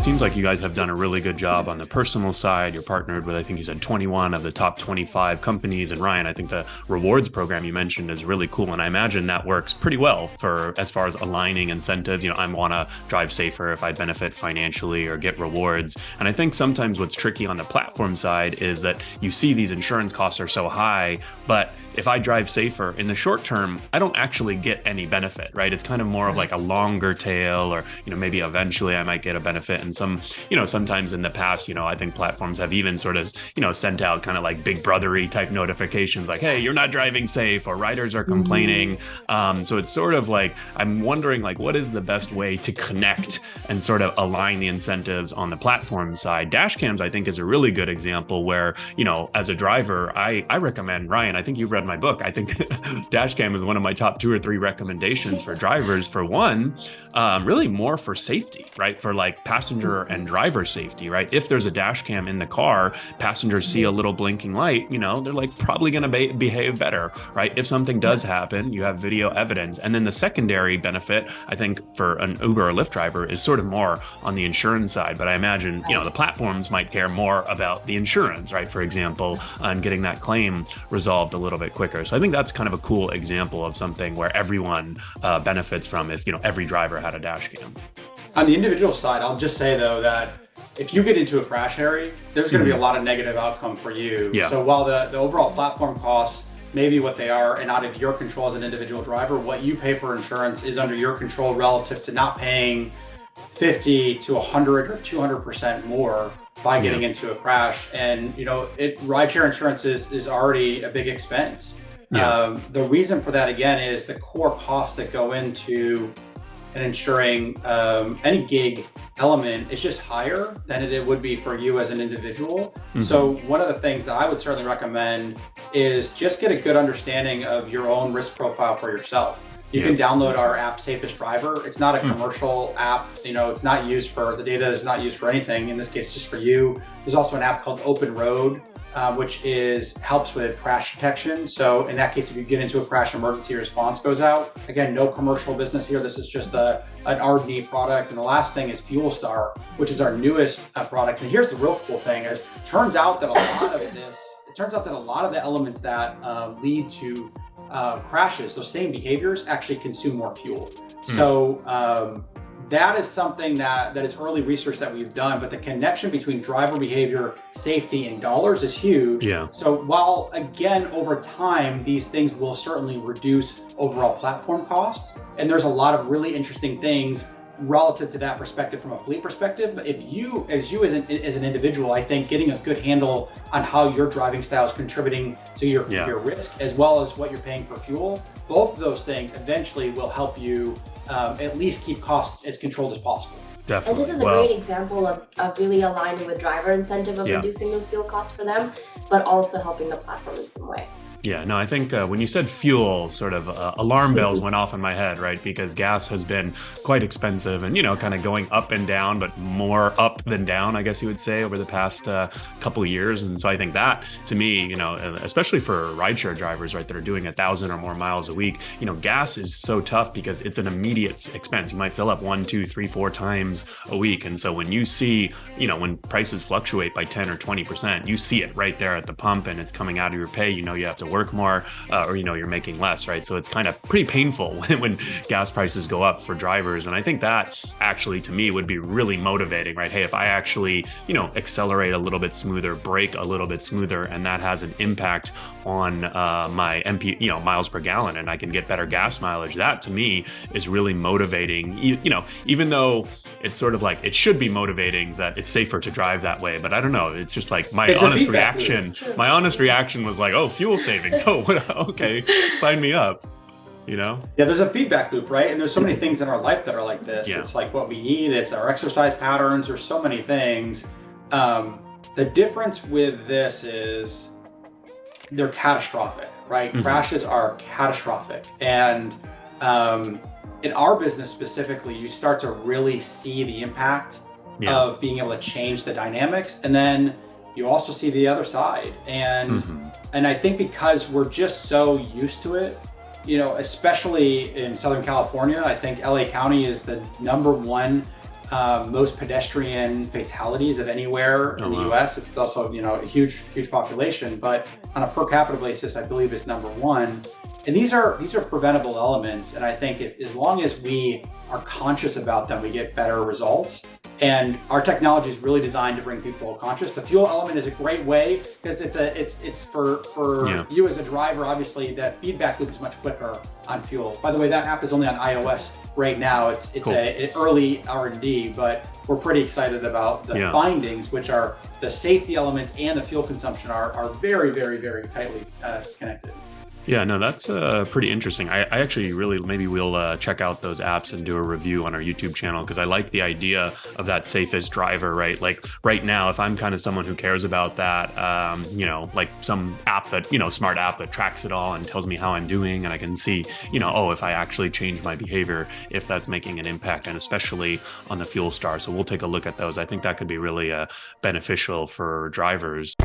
It seems like you guys have done a really good job on the personal side. You're partnered with, I think you said 21 of the top 25 companies. And Ryan, I think the rewards program you mentioned is really cool. And I imagine that works pretty well for as far as aligning incentives. I want to drive safer if I benefit financially or get rewards. And I think sometimes what's tricky on the platform side is that you see these insurance costs are so high, but if I drive safer in the short term, I don't actually get any benefit, right? It's kind of more of like a longer tail, or, maybe eventually I might get a benefit. And sometimes in the past, I think platforms have even sort of, sent out kind of like big brothery type notifications like, hey, you're not driving safe, or riders are complaining. So it's sort of like, I'm wondering like, what is the best way to connect and sort of align the incentives on the platform side? Dash cams, I think, is a really good example where, as a driver, I recommend, Ryan, I think you've read my book. I think dash cam is one of my top 2 or 3 recommendations for drivers. For one, really more for safety, right? For like passenger and driver safety, right? If there's a dash cam in the car, passengers see a little blinking light, they're like probably going to behave better, right? If something does happen, you have video evidence. And then the secondary benefit, I think, for an Uber or Lyft driver is sort of more on the insurance side. But I imagine, the platforms might care more about the insurance, right? For example, and getting that claim resolved a little bit quicker. So I think that's kind of a cool example of something where everyone benefits from if, every driver had a dash cam. On the individual side, I'll just say though that if you get into a crash area, there's going to be a lot of negative outcome for you. Yeah. So while the overall platform costs maybe what they are and out of your control as an individual driver, what you pay for insurance is under your control relative to not paying 50 to 100 or 200% more by getting into a crash. And, rideshare insurance is already a big expense. The reason for that, again, is the core costs that go into and insuring any gig element is just higher than it would be for you as an individual. So one of the things that I would certainly recommend is just get a good understanding of your own risk profile for yourself. You can download our app, Safest Driver. It's not a commercial app. It's not used for, the data is not used for anything. In this case, just for you. There's also an app called Open Road, which helps with crash detection. So in that case, if you get into a crash, emergency response goes out. Again, no commercial business here. This is just an R&D product. And the last thing is Fuel Star, which is our newest product. And here's the real cool thing is, turns out that a lot of the elements that lead to crashes, those same behaviors actually consume more fuel. So that is something that is early research that we've done, but the connection between driver behavior, safety, and dollars is huge. So while, again, over time, these things will certainly reduce overall platform costs, and there's a lot of really interesting things relative to that perspective from a fleet perspective. But if you as an individual, I think getting a good handle on how your driving style is contributing to your risk, as well as what you're paying for fuel, both of those things eventually will help you at least keep costs as controlled as possible. Definitely. And this is a great example of really aligning with driver incentive of reducing those fuel costs for them, but also helping the platform in some way. Yeah, no, I think when you said fuel, sort of alarm bells went off in my head, right? Because gas has been quite expensive and, kind of going up and down, but more up than down, I guess you would say, over the past couple of years. And so I think that, to me, especially for rideshare drivers, right, that are doing 1,000 or more miles a week, gas is so tough because it's an immediate expense. You might fill up 1, 2, 3, 4 times a week. And so when you see, when prices fluctuate by 10 or 20%, you see it right there at the pump and it's coming out of your pay. You have to work more or you're making less, right? So it's kind of pretty painful when gas prices go up for drivers. And I think that actually, to me, would be really motivating, right? Hey, if I actually accelerate a little bit smoother, brake a little bit smoother, and that has an impact on my miles per gallon, and I can get better gas mileage, that to me is really motivating. Even though it's sort of like, it should be motivating that it's safer to drive that way, but I don't know, it's just like my honest reaction was like, oh, fuel savings. Oh, okay, sign me up. Yeah, there's a feedback loop, right? And there's so many things in our life that are like this. It's like what we eat, it's our exercise patterns, there's so many things. The difference with this is they're catastrophic, right? Crashes are catastrophic. And in our business specifically, you start to really see the impact of being able to change the dynamics. And then you also see the other side. And I think because we're just so used to it, especially in Southern California, I think LA County is the number one most pedestrian fatalities of anywhere in the US. It's also, a huge population, but on a per capita basis, I believe it's number one. And these are preventable elements. And I think as long as we are conscious about them, we get better results. And our technology is really designed to bring people conscious. The fuel element is a great way because it's for you as a driver. Obviously, the feedback loop is much quicker on fuel. By the way, that app is only on iOS right now. It's cool. An early R&D, but we're pretty excited about the findings, which are the safety elements and the fuel consumption are very, very, very tightly connected. Yeah, no, that's pretty interesting. I actually really, maybe we'll check out those apps and do a review on our YouTube channel, because I like the idea of that safest driver, right? Like right now, if I'm kind of someone who cares about that, like some app that, smart app that tracks it all and tells me how I'm doing, and I can see, if I actually change my behavior, if that's making an impact, and especially on the Fuel Star. So we'll take a look at those. I think that could be really beneficial for drivers.